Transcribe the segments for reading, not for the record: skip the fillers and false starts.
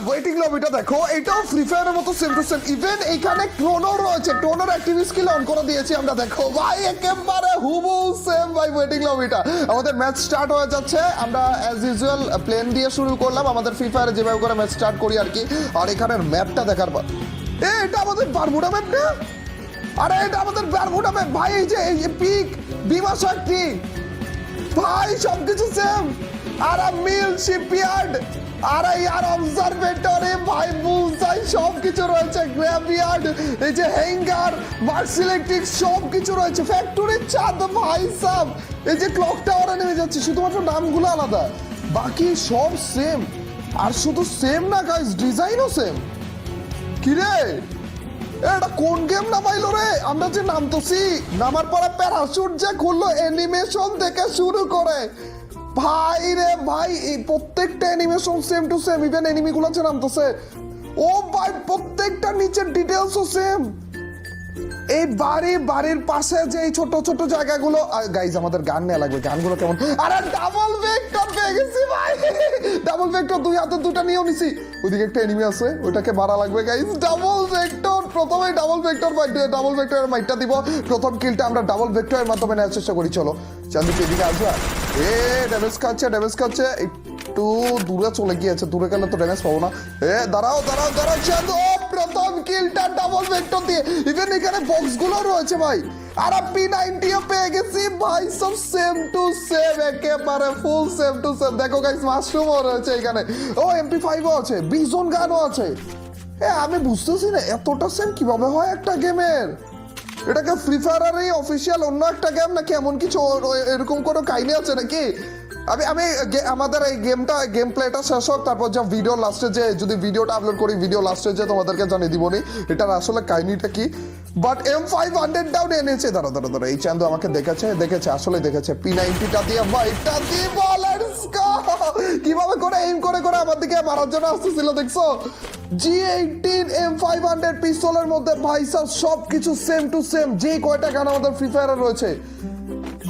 Waiting লবিটা দেখো, এটাও free ফায়ারের মতো সেম টু সেম। ইভেন এখানে ক্রোনো রয়েছে, ক্রোনোর অ্যাক্টিভিটি স্কিল অন করে দিয়েছি আমরা। দেখো ভাই একেবারে হুবহু সেম ভাই ওয়েটিং লবিটা। আমাদের ম্যাচ স্টার্ট হয়ে যাচ্ছে। আমরা অ্যাজ ইউজুয়াল প্লেন দিয়ে শুরু করলাম আমাদের ফ্রি ফায়ারে যেভাবে করে ম্যাচ স্টার্ট করি আর কি। আর এখানের ম্যাপটা দেখার পর এটা আমাদের বারমুডা ম্যাপ না? আরে এটা আমাদের বারমুডা ম্যাপ ভাই। এই যে পিক বিমা শক্তি ভাই সবকিছু সেম। আর মিল শিপইয়ার্ড, আরে ইয়ার অবজারভেটরি ভাই বুলসাই সবকিছু রয়েছে। গ্র্যাভিয়ার্ড, এই যে হ্যাঙ্গার, ভার্সিলেটিক সবকিছু রয়েছে। ফ্যাক্টরির চাঁদ ভাই সাব, এই যে ক্লক টাওয়ারে নেমে যাচ্ছে, শুধুমাত্র নামগুলো আলাদা, বাকি সব সেম। আর শুধু সেম না গাইস, ডিজাইনও সেম। কিরে এটা কোন গেম নামাইলো রে? আমরা যে নামতেছি, নামার পরে প্যারাশুট যে খুললো, অ্যানিমেশন থেকে শুরু করে ভাই রে ভাই, এই প্রত্যেকটা animation same to same. Even এনিমিগুলো যে নামতেছে, ও ভাই প্রত্যেকটা নিচের ডিটেলসও সেম। এই বাড়ির পাশে যে এই ছোট ছোট জায়গাগুলো, গাইজ আমাদের গান নেওয়া লাগবে। গানগুলো কেমন? আরে ডাবল ভেক্টর পেয়ে গেছি ভাই। ডাবল ভেক্টর দুই হাতে দুটো নিয়েও নিছি। ওইদিকে একটা এনিমি আছে, ওইটাকে মারা লাগবে গাইজ। ডাবল ভেক্টর, প্রথমে ডাবল ভেক্টর মাইটটা দিব। প্রথম কিলটা আমরা ডাবল ভেক্টরের মাধ্যমে নেওয়ার চেষ্টা করি। চলো চাঁদুক এদিকে আসবা। ড্যামেজ খাচ্ছে একটু দূরে চলে গিয়েছে। দূরে গেলে তো ড্যামেজ পাবো না। দাঁড়াও চাঁদু, প্রথম কিলটা ডাবল ভেক্টর দিয়ে। ইভেন এখানে বক্সগুলো রয়েছে ভাই। আর P90 পেয়ে গেছি ভাই, সব সেম টু সেম, একেবারে ফুল সেম টু সেম। দেখো গাইস মাশরুমও রয়েছে এখানে, ও MP5ও আছে, বিজন গানও আছে। আমি বুঝতেছি না এতটা সেম কিভাবে হয় একটা গেমের। এটাকে ফ্রি ফায়ারেরই অফিসিয়াল অন্য একটা গেম নাকি এমন কিছু এরকম কোনো কাহিনী আছে নাকি? আমি আমাদের এই গেম প্লেটা শেষ হোক, তারপর যা ভিডিও লাস্টে যে যদি ভিডিওটা আপলোড করি, ভিডিও লাস্টে যে তোমাদেরকে জানিয়ে দিবনি এটার আসলে কাহিনীটা কি। বাট M500টাও এনেছে। দাঁড়া এই চান্দু আমাকে দেখেছে আসলে দেখেছে। P90টা দিয়ে ভাইটা দিয়ে লেটস গো। কিভাবে করে এইম করে আমার দিকে মারার জন্য আসতেছিল দেখছো? G18 M500 পিস্তলের মধ্যে ভাই সব কিছু সেম টু সেম। যে কয়টা গান আমাদের ফ্রি ফায়ারে রয়েছে,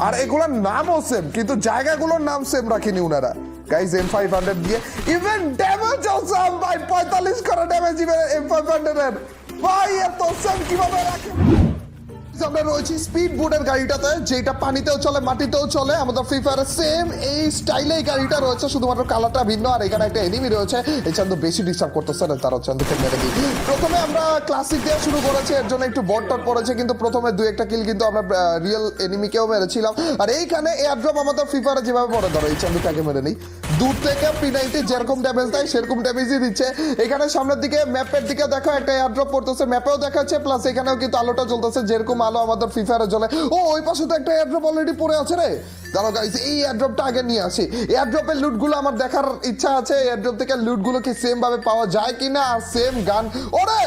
আর এগুলোর নামও সেম, কিন্তু জায়গাগুলোর নাম সেম রাখেনি উনারা। গাইজ M500 দিয়ে ইভেন ড্যামেজও সেম ভাই, 45 করে ড্যামেজ ইভেন M500 এর ভাই। এত সেম কিভাবে রাখে? আমরা রয়েছি স্পিড বোর্ডের গাড়িটাতে, যেটা পানিতেও চলে মাটিতেও চলে। আমাদের ফ্রি ফায়ারে সেম এই স্টাইলে এই গাড়িটা রয়েছে, শুধুমাত্র কালারটা ভিন্ন। আর এখানে একটা এনিমি রয়েছে, এই চান্দু বেশি ডিস্টার্ব করতেছে না, তারা চান্দুকে মেরে দিই। প্রথমে আমরা ক্লাসিক দিয়ে শুরু করেছি, এর জন্য একটু বট পড়েছে, কিন্তু প্রথমে দুই একটা কিল কিন্তু আমরা রিয়েল এনিমিকেও মেরেছিলাম। আর এইখানে এয়ারড্রপ আমাদের ফ্রি ফায়ারে যেভাবে পড়ে, ধরো এই চান্দুটাকে মেরে নিই। দূর থেকে P90 যেরকম ড্যামেজ দেয় সেরকম ড্যামেজই দিচ্ছে। এখানে সামনের দিকে ম্যাপের দিকে দেখো একটা এয়ারড্রপ পড়তেছে, ম্যাপেও দেখাচ্ছে, প্লাস এখানেও কিন্তু আলোটা জ্বলতেছে যেরকম আলো আমাদের ফ্রি ফায়ারে জ্বলে। ও ওই পাশে তো একটা এয়ারড্রপ অলরেডি পড়ে আছে রে। দাঁড়াও গাইস, এই এয়ারড্রপটা আগে নিয়ে আসি। এয়ারড্রপের লুটগুলো আমার দেখার ইচ্ছা আছে, এয়ারড্রপ থেকে লুটগুলো কি সেম ভাবে পাওয়া যায় কিনা, আর সেম গান। ওরে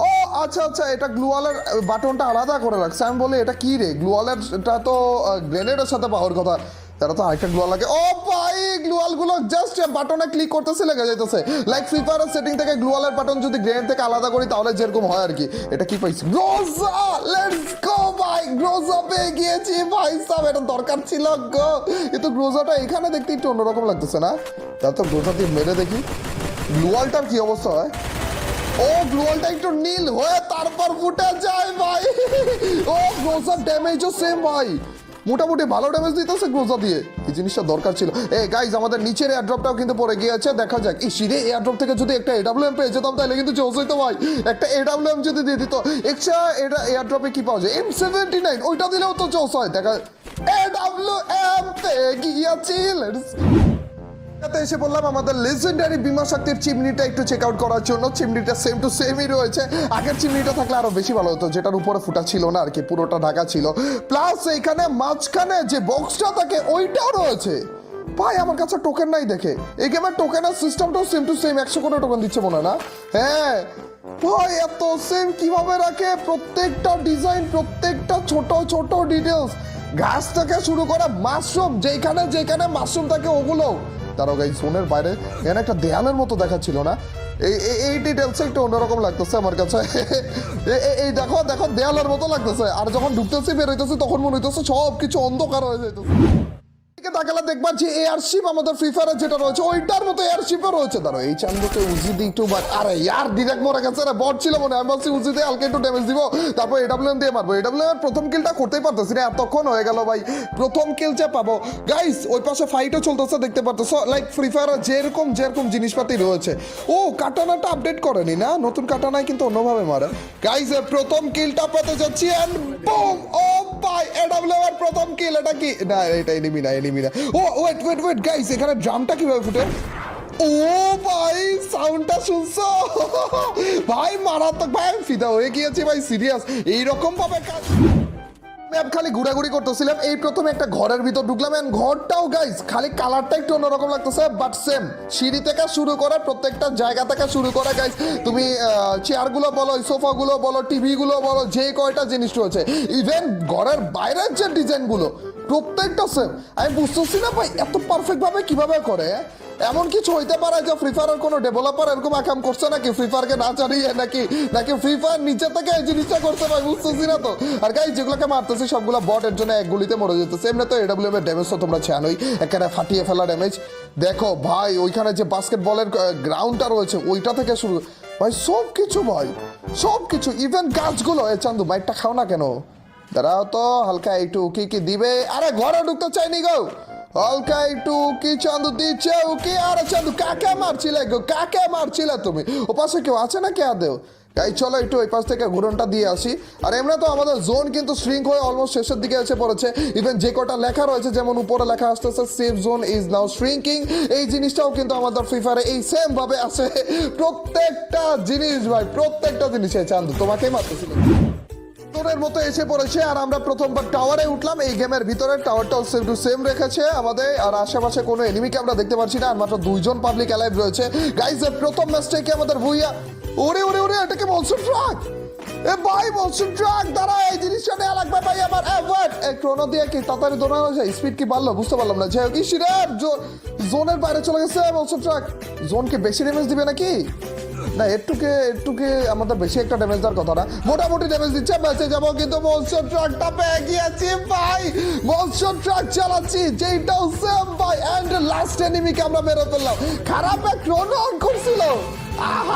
ও আচ্ছা, এটা গ্লুওয়ালের বাটনটা আলাদা করে রাখছে। আমি বলি এটা কি রে? গ্লুওয়ালের এটা তো গ্রেনেডের সাথে পাওয়ার কথা, তারা তো আরেকটা গ্লুয়াল লাগে। ও ভাই গ্লুয়াল গুলো জাস্ট বাটনে ক্লিক করতেছে লেগে যাইতেছে। লাইক ফ্রি ফায়ারের সেটিং থেকে গ্লুয়ালের বাটন যদি গ্রেনেড থেকে আলাদা করি তাহলে যেরকম হয় আর কি। এটা কি পাইছি? গ্রোজা, লেটস গো ভাই, গ্রোজা পেয়ে গিয়েছি ভাই সাব। এটা দরকার ছিল গো, কিন্তু গ্রোজাটা এখানে দেখতে একটু অন্যরকম লাগতেছে না? তাহলে তো গ্রোজা দিয়ে মেরে দেখি গ্লুয়ালটার কি অবস্থা হয়। ও গ্লুয়ালটা একটু নীল হয়ে তারপর ফুটে যায় ভাই। ও গ্রোজার ড্যামেজও সেম ভাই, মোটামুটি ভালো ড্যামেজ দিতেছে গ্রোজা দিয়ে। এই জিনিসটা দরকার ছিল। গাইজ আমাদের নিচের এয়ারড্রপটাও কিন্তু পড়ে গিয়েছে, দেখা যাক। এই সিরে এয়ারড্রপ থেকে যদি একটা AWM পেয়ে যেতাম তাহলে কিন্তু জোস হইতো ভাই। একটা AWM যদি দিয়ে দিত। এক্সট্রা এটা এয়ারড্রপে কি পাওয়া যায়? M79, ওইটা দিলেও তো জোস হয়। দেখা AWM পেয়ে গিয়েছি। এসে বললাম আমাদের লেজেন্ডারি বিমা শক্তির চিমনিটা একটু চেক আউট করার জন্য। চিমনিটা সেম টু সেমই রয়েছে। আগের চিমনিটা থাকলে আরো বেশি ভালো হতো, যেটার উপরে ফুটা ছিল না আর কি, পুরোটা ঢাকা ছিল। প্লাস এখানে মাঝখানে যে বক্সটা থাকে ওইটাও রয়েছে ভাই। আমার কাছে টোকেন নাই দেখে। এই গেমের টোকেনের সিস্টেমটাও সেম টু সেম, 100 করে টোকেন দিচ্ছে মনে হয় না? হ্যাঁ ভাই এত সেম কিভাবে রাখে? প্রত্যেকটা ডিজাইন, প্রত্যেকটা ছোট ডিটেলস, ঘাস থেকে শুরু করে মাশরুম, যেখানে মাশরুম থাকে ওগুলো। তারও গাই জোনের বাইরে এখানে একটা দেয়ালের মতো দেখাচ্ছিল না? এই ডিটেলস একটু অন্যরকম লাগতেছে আমার কাছে। এই দেখো দেয়ালের মতো লাগতেছে। আর যখন ঢুকতেছি বের হইতেছি তখন মনে হইতেছে সব কিছু অন্ধকার হয়ে যাইতেছে। তাকালে দেখবা যে এয়ারশিপ আমাদের ফ্রি ফায়ারে যেটা রয়েছে ওইটার মতো এয়ারশিপও রয়েছে। দাঁড়ো এই চান্দকে উজি দিই একটু, আরে ইয়ার ডিরেক্ট মরে গেছে রে, বট ছিল মনে হয়। আমি ভাবছি উজি দিয়ে হালকা একটু ড্যামেজ দিব, তারপর এডাব্লিউএম দিয়ে মারবো। এডাব্লিউএম এর প্রথম কিলটা করতেই পারতেছি না, এতক্ষণ হয়ে গেল ভাই প্রথম কিল যে পাবো। গাইস ওই পাশে ফাইটও চলতেছে দেখতে পারতেছো, লাইক ফ্রি ফায়ারে যেরকম যেরকম জিনিসপাতি রয়েছে। ও কাটানাটা আপডেট করেনি না, নতুন কাটানায় কিন্তু অন্যভাবে মারে। গাইস প্রথম কিলটা পেতে যাচ্ছি এন্ড বুম, ও ভাই এডাব্লিউএম এর প্রথম কিল। এটা কি না, এটা এনিমি না, এনিমি না। ও ওয়েট ওয়েট ওয়েট গাইস, এখানে ড্রামটা কিভাবে ফুটে? ও ভাই সাউন্ডটা শুনছো ভাই, মারাত্মক ভাই, আমি ফিদা হয়ে গিয়েছি ভাই, সিরিয়াস। এইরকম ভাবে ম্যাপ খালি ঘোরাঘুরি করতেছিলাম, এই প্রথমে একটা ঘরের ভিতর ঢুকলাম, এন্ড ঘরটাও গাইস খালি কালারটা একটু অন্যরকম লাগতেছে, বাট সেম। সিঁড়ি থেকে শুরু করে প্রত্যেকটা জায়গা থেকে শুরু করে গাইস, তুমি চেয়ারগুলো বলো, সোফাগুলো বলো, টিভিগুলো বলো, যে কয়টা জিনিস রয়েছে, ইভেন ঘরের বাইরের যে ডিজাইনগুলো প্রত্যেকটা সেম। আমি বুঝতেছি না ভাই এত পারফেক্ট ভাবে কিভাবে করে। এমন কিছু হইতে পারে যে ফ্রি ফায়ারের কোনো ডেভেলপার এরকম আকাম করছে নাকি, ফ্রি ফায়ারকে না জানিয়ে নাকি নাকি ফ্রি ফায়ার নিচে থেকে এই জিনিসটা করছে ভাই, বুঝতেছি না তো। আর গাইস যেগুলোকে মারতেছি সবগুলো বটের জন্য এক গুলিতে মরে যেতেছে। এমনি তো এডাব্লিউএম এর ড্যামেজ তো তোমরা জানোই, একেবারে ফাটিয়ে ফেলা ড্যামেজ। দেখো ভাই ওইখানে যে বাস্কেটবলের গ্রাউন্ডটা রয়েছে ওইটা থেকে শুরু ভাই, সব কিছু ভাই, সব কিছু, ইভেন গাছগুলো। এ চান্দু বাইকটা খাও না কেন? দাঁড়াও তো, হালকা একটু কি কি দিবে? আরে ঘরে ঢুকতে চাইনি গো, হালকা একটু কি চান্দু দিচ্ছে ওকে। আরে চান্দু কাকে মারছিলে গো, কাকে মারছিলে তুমি? ও পাশে কেউ আছে না কে আদেও? তাই চলো একটু ওই পাশ থেকে ঘুরনটা দিয়ে আসি। আর এমনি তো আমাদের জোন কিন্তু শ্রিঙ্ক হয়ে অলমোস্ট শেষের দিকে এসে পড়েছে। ইভেন যে কটা লেখা রয়েছে, যেমন উপরে লেখা আসতেছে safe zone is now shrinking, এই জিনিসটাও কিন্তু আমাদের ফ্রি ফায়ারে এই সেম ভাবে আছে। প্রত্যেকটা জিনিস ভাই, প্রত্যেকটা জিনিস। চান্দু তোমাকেই মারতেছিল তোরের মতো এসে পড়েছে। আর আমরা প্রথমবার টাওয়ারে উঠলাম, এই গেমের ভিতরে টাওয়ারটাও সেম টু সেম রেখেছে আমাদের। আর আশেপাশে কোনো এনিমিকে আমরা দেখতে পাচ্ছি না, আর মাত্র 2জন পাবলিক অ্যালাইভ রয়েছে। গাইজ প্রথম ম্যাচটাই কি আমাদের ভুইয়া, ওরে ওরে ওরে, এটাকে মনসুন ট্রাক। এ ভাই মনসুন ট্রাক, দাঁড়া এই জিনিসটা নেওয়া লাগবে ভাই আমার। ক্রোনো দিয়ে কি তাড়াতাড়ি দৌড়ানো যায়? স্পিড কি বাড়লো বুঝতে পারলাম না। যাই হোক জোনের বাইরে চলে গেছে মনসুন ট্রাক। জোনকে বেশি ড্যামেজ দিবে নাকি? না একটুকে আমাদের বেশি একটা ড্যামেজ দেওয়ার কথা না, মোটামুটি ড্যামেজ দিচ্ছে, বেঁচে যাবো। কিন্তু মনস্টার ট্রাকটা পেয়ে গিয়েছি ভাই, মনস্টার ট্রাক চালাচ্ছি যেইটাও সেম ভাই। এন্ড লাস্ট এনিমিকে আমরা মেরে ফেললাম। খারাপ এক রন অন করছিল,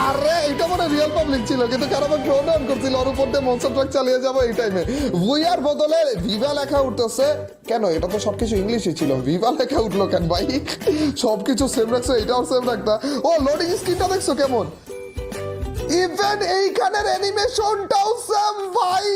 আরে এটা মানে রিয়েল পাবলিক ছিল, কিন্তু খারাপ এক রন অন করছিল, ওর উপর দিয়ে মনস্টার ট্রাক চালিয়ে যাবো এই টাইমে। ভুইয়ার বদলে ভিভা লেখা উঠতেছে কেন? এটা তো সবকিছু ইংলিশে ছিল, ভিভা লেখা উঠলো কেন ভাই? সবকিছু সেম রাখছো, এটাও সেম রাখতা। ও লোডিং স্ক্রিনটা দেখছো কেমন? ইভেন এইখানের অ্যানিমেশনটাও সেম ভাই।